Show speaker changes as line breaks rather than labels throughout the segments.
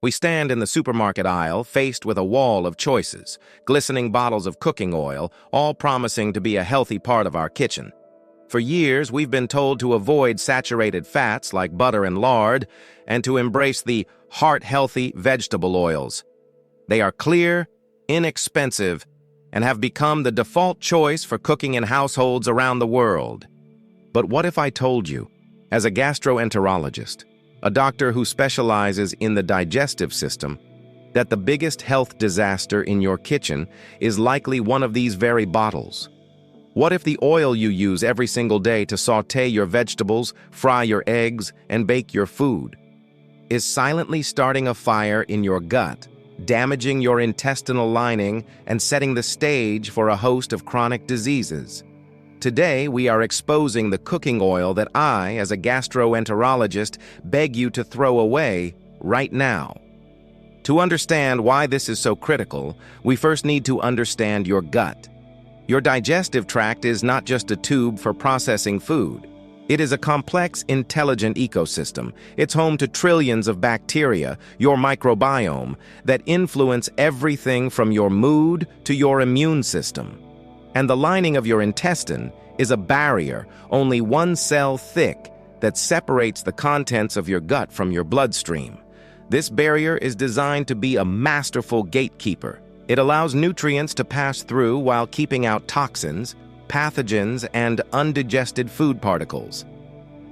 We stand in the supermarket aisle faced with a wall of choices, glistening bottles of cooking oil, all promising to be a healthy part of our kitchen. For years, we've been told to avoid saturated fats like butter and lard and to embrace the heart-healthy vegetable oils. They are clear, inexpensive, and have become the default choice for cooking in households around the world. But what if I told you, as a gastroenterologist, a doctor who specializes in the digestive system, that the biggest health disaster in your kitchen is likely one of these very bottles? What if the oil you use every single day to sauté your vegetables, fry your eggs, and bake your food is silently starting a fire in your gut, damaging your intestinal lining and setting the stage for a host of chronic diseases? Today, we are exposing the cooking oil that I, as a gastroenterologist, beg you to throw away right now. To understand why this is so critical, we first need to understand your gut. Your digestive tract is not just a tube for processing food. It is a complex, intelligent ecosystem. It's home to trillions of bacteria, your microbiome, that influence everything from your mood to your immune system. And the lining of your intestine is a barrier, only one cell thick, that separates the contents of your gut from your bloodstream. This barrier is designed to be a masterful gatekeeper. It allows nutrients to pass through while keeping out toxins, pathogens, and undigested food particles.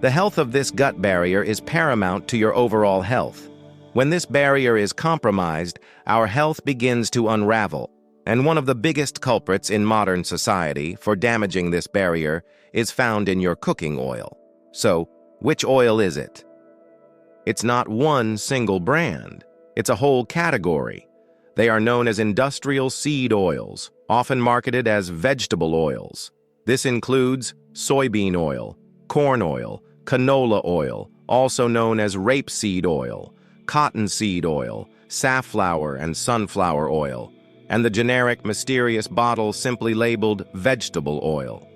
The health of this gut barrier is paramount to your overall health. When this barrier is compromised, our health begins to unravel. And one of the biggest culprits in modern society for damaging this barrier is found in your cooking oil. So, which oil is it? It's not one single brand. It's a whole category. They are known as industrial seed oils, often marketed as vegetable oils. This includes soybean oil, corn oil, canola oil, also known as rapeseed oil, cottonseed oil, safflower and sunflower oil, and the generic mysterious bottle simply labeled vegetable oil.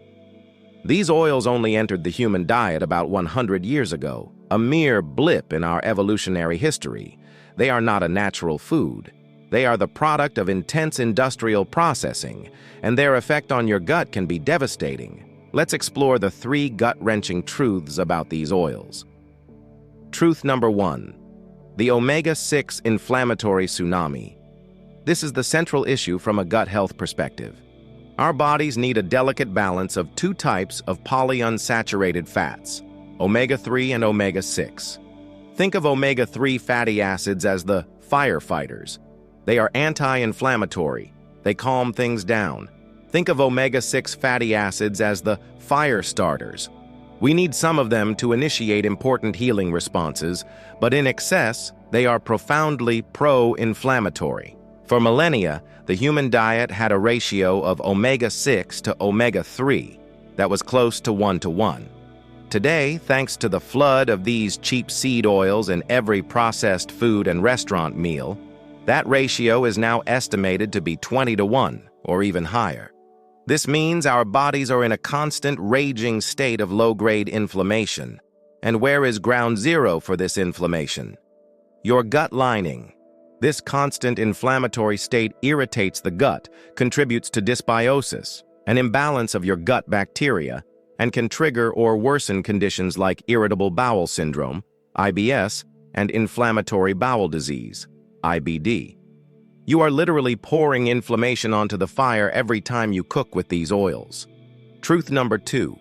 These oils only entered the human diet about 100 years ago, a mere blip in our evolutionary history. They are not a natural food. They are the product of intense industrial processing, and their effect on your gut can be devastating. Let's explore the 3 gut-wrenching truths about these oils. Truth number 1. The Omega-6 Inflammatory Tsunami. This is the central issue from a gut health perspective. Our bodies need a delicate balance of 2 types of polyunsaturated fats, omega-3 and omega-6. Think of omega-3 fatty acids as the firefighters. They are anti-inflammatory. They calm things down. Think of omega-6 fatty acids as the fire starters. We need some of them to initiate important healing responses, but in excess, they are profoundly pro-inflammatory. For millennia, the human diet had a ratio of omega-6 to omega-3 that was close to 1-to-1. Today, thanks to the flood of these cheap seed oils in every processed food and restaurant meal, that ratio is now estimated to be 20-to-1 or even higher. This means our bodies are in a constant raging state of low-grade inflammation. And where is ground zero for this inflammation? Your gut lining. This constant inflammatory state irritates the gut, contributes to dysbiosis, an imbalance of your gut bacteria, and can trigger or worsen conditions like irritable bowel syndrome, IBS, and inflammatory bowel disease, IBD. You are literally pouring inflammation onto the fire every time you cook with these oils. Truth number 2.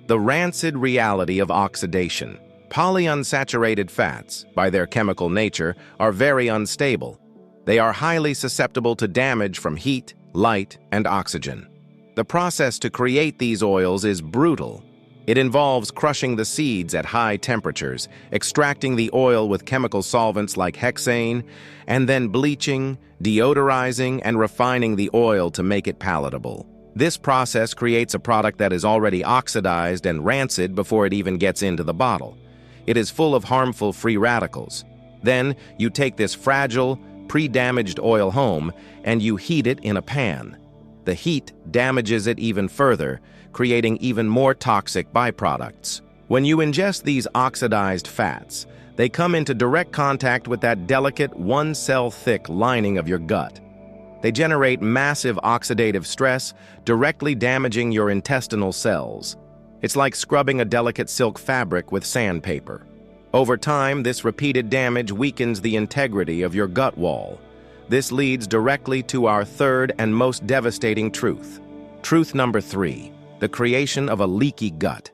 The rancid reality of oxidation. Polyunsaturated fats, by their chemical nature, are very unstable. They are highly susceptible to damage from heat, light, and oxygen. The process to create these oils is brutal. It involves crushing the seeds at high temperatures, extracting the oil with chemical solvents like hexane, and then bleaching, deodorizing, and refining the oil to make it palatable. This process creates a product that is already oxidized and rancid before it even gets into the bottle. It is full of harmful free radicals. Then you take this fragile, pre-damaged oil home and you heat it in a pan. The heat damages it even further, creating even more toxic byproducts. When you ingest these oxidized fats, They come into direct contact with that delicate, one-cell-thick lining of your gut. They generate massive oxidative stress, directly damaging your intestinal cells. It's like scrubbing a delicate silk fabric with sandpaper. Over time, this repeated damage weakens the integrity of your gut wall. This leads directly to our third and most devastating truth. Truth number 3, the creation of a leaky gut.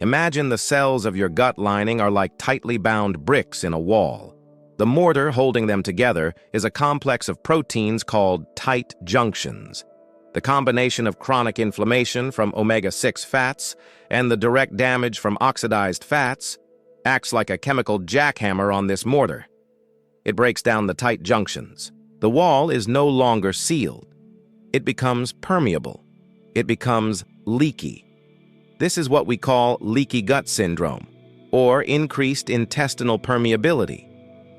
Imagine the cells of your gut lining are like tightly bound bricks in a wall. The mortar holding them together is a complex of proteins called tight junctions. The combination of chronic inflammation from omega-6 fats and the direct damage from oxidized fats acts like a chemical jackhammer on this mortar. It breaks down the tight junctions. The wall is no longer sealed. It becomes permeable. It becomes leaky. This is what we call leaky gut syndrome, or increased intestinal permeability.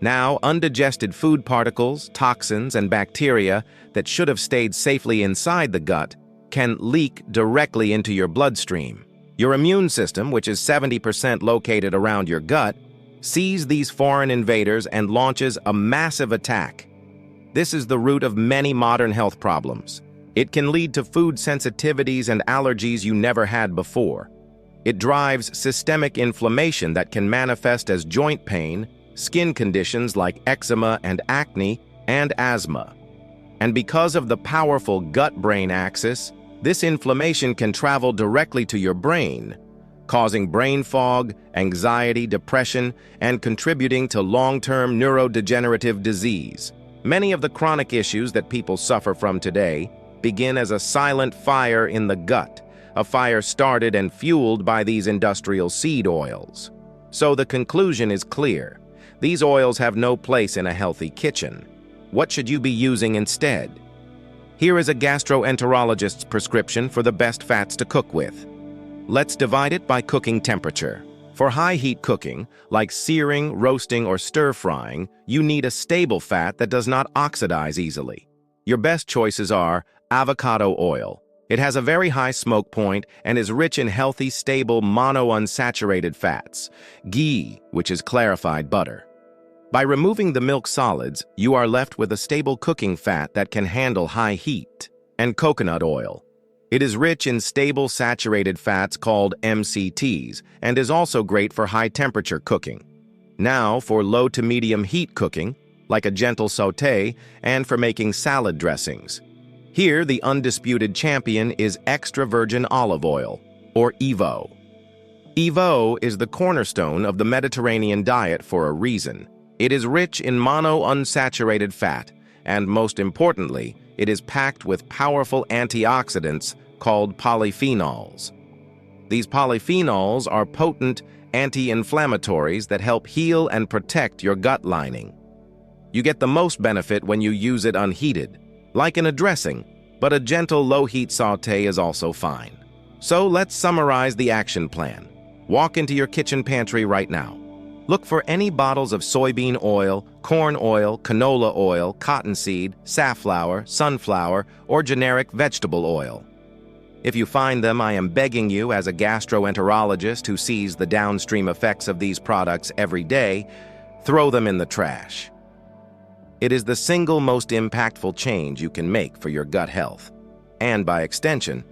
Now, undigested food particles, toxins, and bacteria that should have stayed safely inside the gut can leak directly into your bloodstream. Your immune system, which is 70% located around your gut, sees these foreign invaders and launches a massive attack. This is the root of many modern health problems. It can lead to food sensitivities and allergies you never had before. It drives systemic inflammation that can manifest as joint pain, skin conditions like eczema and acne, and asthma. And because of the powerful gut-brain axis, this inflammation can travel directly to your brain, causing brain fog, anxiety, depression, and contributing to long-term neurodegenerative disease. Many of the chronic issues that people suffer from today begin as a silent fire in the gut, a fire started and fueled by these industrial seed oils. So the conclusion is clear. These oils have no place in a healthy kitchen. What should you be using instead? Here is a gastroenterologist's prescription for the best fats to cook with. Let's divide it by cooking temperature. For high-heat cooking, like searing, roasting, or stir-frying, you need a stable fat that does not oxidize easily. Your best choices are avocado oil. It has a very high smoke point and is rich in healthy, stable, monounsaturated fats. Ghee, which is clarified butter. By removing the milk solids, you are left with a stable cooking fat that can handle high heat. And coconut oil. It is rich in stable saturated fats called MCTs and is also great for high-temperature cooking. Now for low to medium heat cooking, like a gentle sauté, and for making salad dressings. Here, the undisputed champion is extra virgin olive oil, or EVO. EVO is the cornerstone of the Mediterranean diet for a reason. It is rich in monounsaturated fat, and most importantly, it is packed with powerful antioxidants called polyphenols. These polyphenols are potent anti-inflammatories that help heal and protect your gut lining. You get the most benefit when you use it unheated, like in a dressing, but a gentle low-heat sauté is also fine. So let's summarize the action plan. Walk into your kitchen pantry right now. Look for any bottles of soybean oil, corn oil, canola oil, cottonseed, safflower, sunflower, or generic vegetable oil. If you find them, I am begging you, as a gastroenterologist who sees the downstream effects of these products every day, throw them in the trash. It is the single most impactful change you can make for your gut health, and by extension,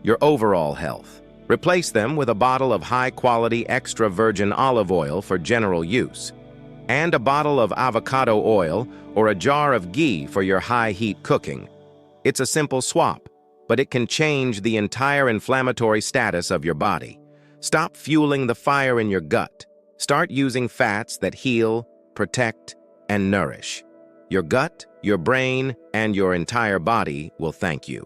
your overall health. Replace them with a bottle of high-quality extra virgin olive oil for general use, and a bottle of avocado oil or a jar of ghee for your high-heat cooking. It's a simple swap, but it can change the entire inflammatory status of your body. Stop fueling the fire in your gut. Start using fats that heal, protect, and nourish. Your gut, your brain, and your entire body will thank you.